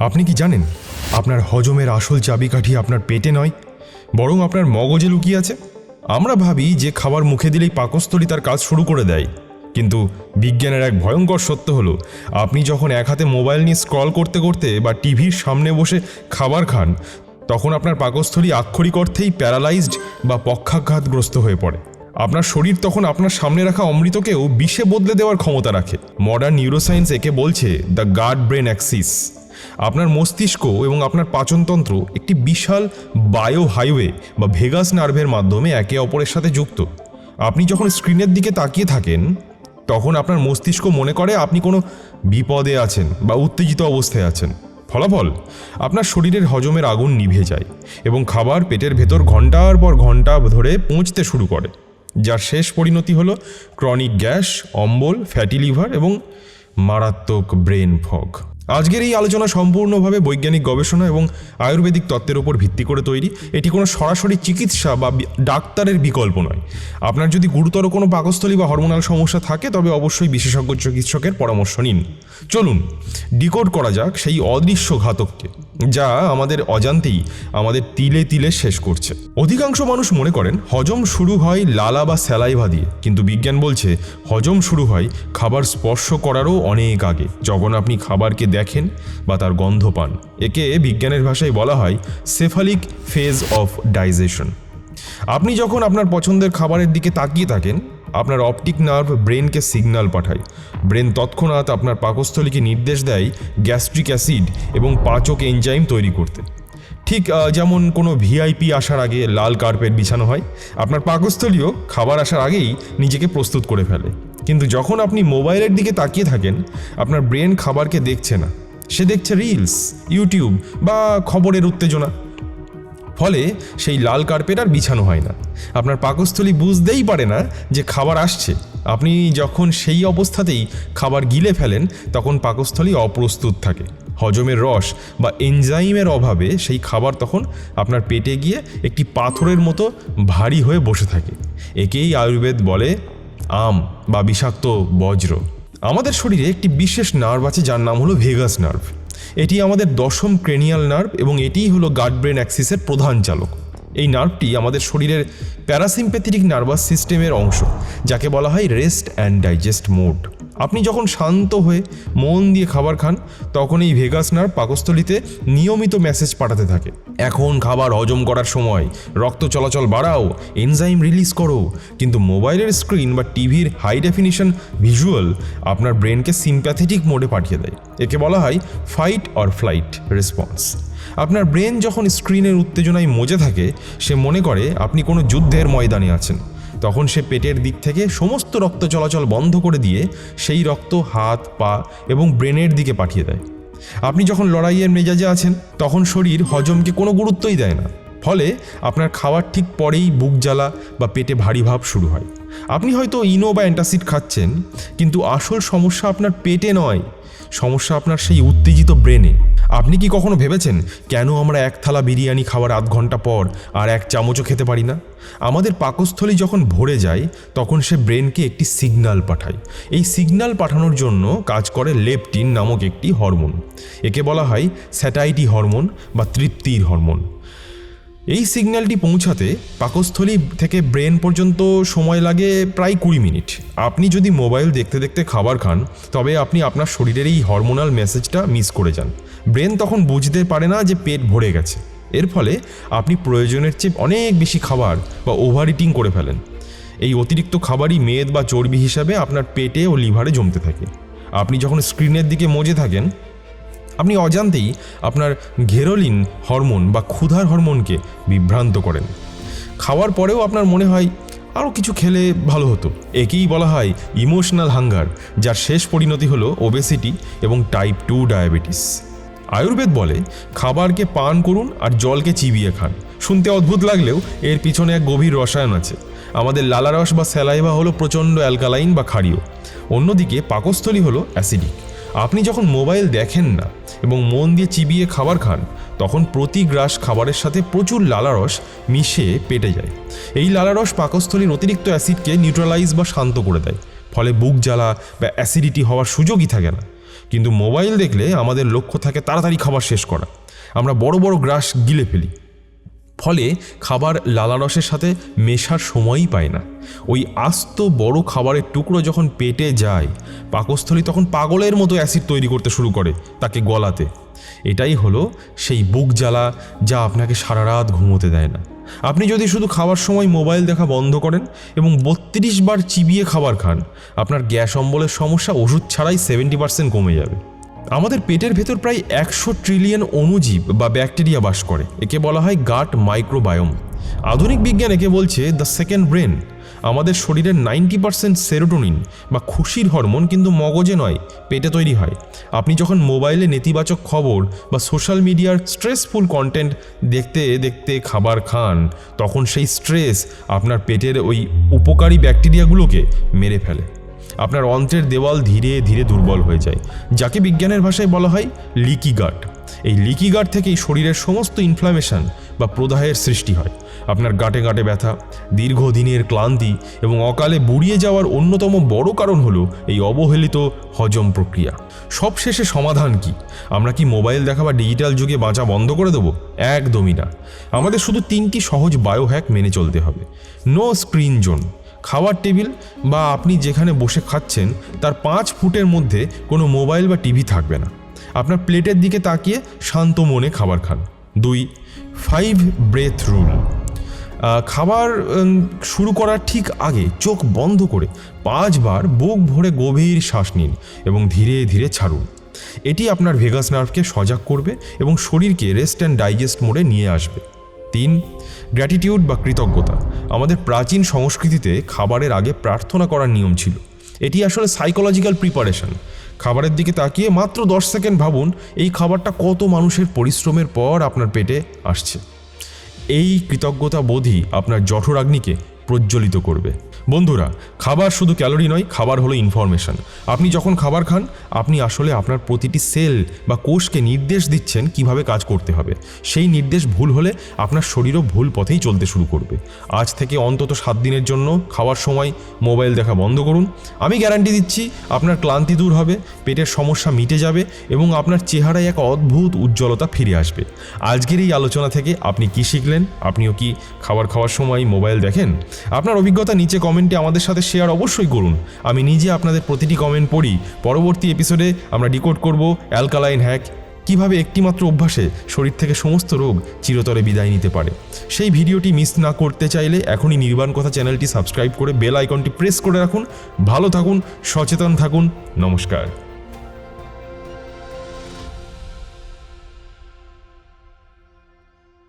আপনি কি জানেন আপনার হজমের আসল চাবিকাঠি আপনার পেটে নয়, বরং আপনার মগজে লুকিয়ে আছে? আমরা ভাবি যে খাবার মুখে দিলেই পাকস্থলী তার কাজ শুরু করে দেয়, কিন্তু বিজ্ঞানের এক ভয়ঙ্কর সত্য হলো আপনি যখন এক হাতে মোবাইল নিয়ে স্ক্রল করতে করতে বা টিভির সামনে বসে খাবার খান, তখন আপনার পাকস্থলী আক্ষরিক অর্থেই প্যারালাইজড বা পক্ষাঘাতগ্রস্ত হয়ে পড়ে। আপনার শরীর তখন আপনার সামনে রাখা অমৃতকেও বিষে বদলে দেওয়ার ক্ষমতা রাখে। মডার্ন নিউরোসায়েন্স একে বলছে দ্য গাড ব্রেন অ্যাক্সিস। আপনার মস্তিষ্ক এবং আপনার পাচনতন্ত্র একটি বিশাল বায়ো হাইওয়ে বা ভেগাস নার্ভের মাধ্যমে একে অপরের সাথে যুক্ত। আপনি যখন স্ক্রিনের দিকে তাকিয়ে থাকেন, তখন আপনার মস্তিষ্ক মনে করে আপনি কোনো বিপদে আছেন বা উত্তেজিত অবস্থায় আছেন। ফলাফল, আপনার শরীরের হজমের আগুন নিভে যায় এবং খাবার পেটের ভেতর ঘন্টার পর ঘন্টা ধরে পৌঁছতে শুরু করে, যার শেষ পরিণতি হলো ক্রনিক গ্যাস, অম্বল, ফ্যাটি লিভার এবং মারাত্মক ব্রেন ফগ। আজকের এই আলোচনা সম্পূর্ণভাবে বৈজ্ঞানিক গবেষণা এবং আয়ুর্বেদিক তত্ত্বের উপর ভিত্তি করে তৈরি। এটি কোনো সরাসরি চিকিৎসা বা ডাক্তারের বিকল্প নয়। আপনার যদি গুরুতর কোনো পাকস্থলী বা হরমোনাল সমস্যা থাকে, তবে অবশ্যই বিশেষজ্ঞ চিকিৎসকের পরামর্শ নিন। চলুন ডিকোড করা যাক সেই অদৃশ্য ঘাতককে, যা আমাদের অজান্তেই আমাদের তিলে তিলে শেষ করছে। অধিকাংশ মানুষ মনে করেন হজম শুরু হয় লালা বা স্যালাইভা দিয়ে, কিন্তু বিজ্ঞান বলছে হজম শুরু হয় খাবার স্পর্শ করারও অনেক আগে, যখন আপনি খাবারকে দেখেন বা তার গন্ধ পান। একে বিজ্ঞানের ভাষায় বলা হয় সেফালিক ফেজ অফ ডাইজেশন। আপনি যখন আপনার পছন্দের খাবারের দিকে তাকিয়ে থাকেন, আপনার অপটিক নার্ভ ব্রেনকে সিগন্যাল পাঠায়। ব্রেন তৎক্ষণাৎ আপনার পাকস্থলীকে নির্দেশ দেয় গ্যাস্ট্রিক অ্যাসিড এবং পাচক এনজাইম তৈরি করতে। ঠিক যেমন কোনো ভিআইপি আসার আগে লাল কার্পেট বিছানো হয়, আপনার পাকস্থলীও খাবার আসার আগেই নিজেকে প্রস্তুত করে ফেলে। কিন্তু যখন আপনি মোবাইলের দিকে তাকিয়ে থাকেন, আপনার ব্রেন খাবারকে দেখছে না, সে দেখছে রিলস, ইউটিউব বা খবরের উত্তেজনা। ফলে সেই লাল কার্পেট আর বিছানো হয় না। আপনার পাকস্থলী বুঝতেই পারে না যে খাবার আসছে। আপনি যখন সেই অবস্থাতেই খাবার গিলে ফেলেন, তখন পাকস্থলী অপ্রস্তুত থাকে। হজমের রস বা এনজাইমের অভাবে সেই খাবার তখন আপনার পেটে গিয়ে একটি পাথরের মতো ভারী হয়ে বসে থাকে। একেই আয়ুর্বেদ বলে আম বা বিষাক্ত বজ্র। আমাদের শরীরে একটি বিশেষ নার্ভ আছে যার নাম হলো ভেগাস নার্ভ। এটি আমাদের দশম ক্রেনিয়াল নার্ভ এবং এটিই হলো গাট ব্রেন অ্যাক্সিসের প্রধান চালক। এই নার্ভটি আমাদের শরীরের প্যারাসিম্প্যাথেটিক নার্ভাস সিস্টেমের অংশ, যাকে বলা হয় রেস্ট অ্যান্ড ডাইজেস্ট মোড। আপনি যখন শান্ত হয়ে মন দিয়ে খাবার খান, তখন এই ভেগাস নার্ভ পাকস্থলীতে নিয়মিত মেসেজ পাঠাতে থাকে, এখন খাবার হজম করার সময়, রক্ত চলাচল বাড়াও, এনজাইম রিলিজ করো। কিন্তু মোবাইলের স্ক্রিন বা টিভির হাই ডেফিনিশন ভিজুয়াল আপনার ব্রেনকে সিম্প্যাথেটিক মোডে পাঠিয়ে দেয়। একে বলা হয় ফাইট অর ফ্লাইট রেসপন্স। আপনার ব্রেন যখন স্ক্রিনের উত্তেজনায় মজে থাকে, সে মনে করে আপনি কোনো যুদ্ধের ময়দানে আছেন। তখন সে পেটের দিক থেকে সমস্ত রক্ত চলাচল বন্ধ করে দিয়ে সেই রক্ত হাত, পা এবং ব্রেনের দিকে পাঠিয়ে দেয়। আপনি যখন লড়াইয়ের মেজাজে আছেন, তখন শরীর হজমকে কোনো গুরুত্বই দেয় না। ফলে আপনার খাওয়ার ঠিক পরেই বুক জ্বালা বা পেটে ভারী ভাব শুরু হয়। আপনি হয়তো ইনো বা অ্যান্টাসিড খাচ্ছেন, কিন্তু আসল সমস্যা আপনার পেটে নয়, সমস্যা আপনার সেই উত্তেজিত ব্রেনে। আপনি কি কখনো ভেবেছেন কেন আমরা এক থালা বিরিয়ানি খাওয়ার আধ ঘন্টা পর আর এক চামচও খেতে পারি না? আমাদের পাকস্থলী যখন ভরে যায়, তখন সে ব্রেনকে একটি সিগন্যাল পাঠায়। এই সিগন্যাল পাঠানোর জন্য কাজ করে লেপটিন নামক একটি হরমোন। একে বলা হয় স্যাটাইটি হরমোন বা তৃপ্তির হরমোন। এই সিগন্যালটি পৌঁছাতে পাকস্থলী থেকে ব্রেন পর্যন্ত সময় লাগে প্রায় 20 মিনিট। আপনি যদি মোবাইল দেখতে দেখতে খাবার খান, তবে আপনি আপনার শরীরের এই হরমোনাল মেসেজটা মিস করে যান। ব্রেন তখন বুঝতে পারে না যে পেট ভরে গেছে। এর ফলে আপনি প্রয়োজনের চেয়ে অনেক বেশি খাবার বা ওভার ইটিং করে ফেলেন। এই অতিরিক্ত খাবারই মেদ বা চর্বি হিসাবে আপনার পেটে ও লিভারে জমতে থাকে। আপনি যখন স্ক্রিনের দিকে মজে থাকেন, আপনি অজান্তেই আপনার ঘেরোলিন হরমোন বা ক্ষুধার হরমোনকে বিভ্রান্ত করেন। খাওয়ার পরেও আপনার মনে হয় আরও কিছু খেলে ভালো হতো। একেই বলা হয় ইমোশনাল হাঙ্গার, যার শেষ পরিণতি হলো ওবেসিটি এবং টাইপ 2 ডায়াবেটিস। আয়ুর্বেদ বলে খাবারকে পান করুন আর জলকে চিবিয়ে খান। শুনতে অদ্ভুত লাগলেও এর পিছনে এক গভীর রসায়ন আছে। আমাদের লালারস বা স্যালাইভা হলো প্রচণ্ড অ্যালকালাইন বা ক্ষারীয়, অন্যদিকে পাকস্থলী হলো অ্যাসিডিক। আপনি যখন মোবাইল দেখেন না এবং মন দিয়ে চিবিয়ে খাবার খান, তখন প্রতি গ্রাস খাবারের সাথে প্রচুর লালারস মিশে পেটে যায়। এই লালারস পাকস্থলীর অতিরিক্ত অ্যাসিডকে নিউট্রালাইজ বা শান্ত করে দেয়। ফলে বুক জ্বালা বা অ্যাসিডিটি হওয়ার সুযোগই থাকে না। কিন্তু মোবাইল দেখলে আমাদের লক্ষ্য থাকে তাড়াতাড়ি খাবার শেষ করা। আমরা বড় বড় গ্রাস গিলে ফেলি, ফলে খাবার লালারসের সাথে মেশার সময়ই পায় না। ওই আস্ত বড় খাবারের টুকরো যখন পেটে যায়, পাকস্থলী তখন পাগলের মতো অ্যাসিড তৈরি করতে শুরু করে তাকে গলাতে। এটাই হলো সেই বুক জ্বালা যা আপনাকে সারা রাত ঘুমোতে দেয় না। আপনি যদি শুধু খাওয়ার সময় মোবাইল দেখা বন্ধ করেন এবং 32 বার চিবিয়ে খাবার খান, আপনার গ্যাস অম্বলের সমস্যা ওষুধ ছাড়াই 70% কমে যাবে। আমাদের পেটের ভেতর প্রায় 100 ট্রিলিয়ন অণুজীব বা ব্যাকটেরিয়া বাস করে। একে বলা হয় গাট মাইক্রোবায়োম। আধুনিক বিজ্ঞান একে বলছে দ্য সেকেন্ড ব্রেন। আমাদের শরীরের 90% সেরোটোনিন বা খুশির হরমোন কিন্তু মগজে নয়, পেটে তৈরি হয়। আপনি যখন মোবাইলে নেতিবাচক খবর বা সোশ্যাল মিডিয়ার স্ট্রেসফুল কন্টেন্ট দেখতে দেখতে খাবার খান, তখন সেই স্ট্রেস আপনার পেটের ওই উপকারী ব্যাকটেরিয়াগুলোকে মেরে ফেলে। আপনার অন্ত্রের দেওয়াল ধীরে ধীরে দুর্বল হয়ে যায়, যাকে বিজ্ঞানের ভাষায় বলা হয় লিকি গাট। এই লিকি গাট থেকেই শরীরের সমস্ত ইনফ্লামেশন বা প্রদাহের সৃষ্টি হয়। আপনার গাঁটে গাঁটে ব্যথা, দীর্ঘদিনের ক্লান্তি এবং অকালে বুড়িয়ে যাওয়ার অন্যতম বড় কারণ হলো এই অবহেলিত হজম প্রক্রিয়া। সবশেষে সমাধান কি? আমরা কি মোবাইল দেখা বা ডিজিটাল যুগে বাঁচা বন্ধ করে দেবো? একদমই না। আমাদের শুধু 3টি সহজ বায়োহ্যাক মেনে চলতে হবে। No screen zone. খাওয়ার টেবিল বা আপনি যেখানে বসে খাচ্ছেন তার 5 ফুটের মধ্যে কোনো মোবাইল বা টিভি থাকবে না। আপনার প্লেটের দিকে তাকিয়ে শান্ত মনে খাবার খান। 2. 5 ব্রেথ রুল। খাবার শুরু করার ঠিক আগে চোখ বন্ধ করে 5 বার বুক ভরে গভীর শ্বাস নিন এবং ধীরে ধীরে ছাড়ুন। এটি আপনার ভেগাস নার্ভকে সজাগ করবে এবং শরীরকে রেস্ট অ্যান্ড ডাইজেস্ট মোডে নিয়ে আসবে। 3. গ্র্যাটিটিউড বা কৃতজ্ঞতা। আমাদের প্রাচীন সংস্কৃতিতে খাবারের আগে প্রার্থনা করার নিয়ম ছিল। এটি আসলে সাইকোলজিক্যাল প্রিপারেশন। খাবারের দিকে তাকিয়ে মাত্র 10 সেকেন্ড ভাবুন এই খাবারটা কত মানুষের পরিশ্রমের পর আপনার পেটে আসছে। এই কৃতজ্ঞতা বোধই আপনার জঠরাগ্নিকে প্রজ্বলিত করবে। বন্ধুরা, খাবার শুধু ক্যালোরি নয়, খাবার হলো ইনফরমেশন। আপনি যখন খাবার খান, আপনি আসলে আপনার প্রতিটি সেল বা কোষকে নির্দেশ দিচ্ছেন কিভাবে কাজ করতে হবে। সেই নির্দেশ ভুল হলে আপনার শরীরও ভুল পথেই চলতে শুরু করবে। আজ থেকে অন্তত 7 দিনের জন্য খাওয়ার সময় মোবাইল দেখা বন্ধ করুন। আমি গ্যারান্টি দিচ্ছি আপনার ক্লান্তি দূর হবে, পেটের সমস্যা মিটে যাবে এবং আপনার চেহারায় এক অদ্ভুত উজ্জ্বলতা ফিরে আসবে। আজকের এই আলোচনা থেকে আপনি কি শিখলেন? আপনিও কি খাবার খাওয়ার সময় মোবাইল দেখেন? আপনার অভিজ্ঞতা নিচে কমেন্টে আমাদের সাথে শেয়ার অবশ্যই করুন। আমি নিজে আপনাদের প্রতিটি কমেন্ট পড়ি। পরবর্তী এপিসোডে আমরা ডিকোড করব অ্যালকালাইন হ্যাক, কিভাবে একটিমাত্র অভ্যাসে শরীর থেকে সমস্ত রোগ চিরতরে বিদায় নিতে পারে। সেই ভিডিওটি মিস না করতে চাইলে এখনই নির্বাণ কথা চ্যানেলটি সাবস্ক্রাইব করে বেল আইকনটি প্রেস করে রাখুন। ভালো থাকুন, সচেতন থাকুন। নমস্কার।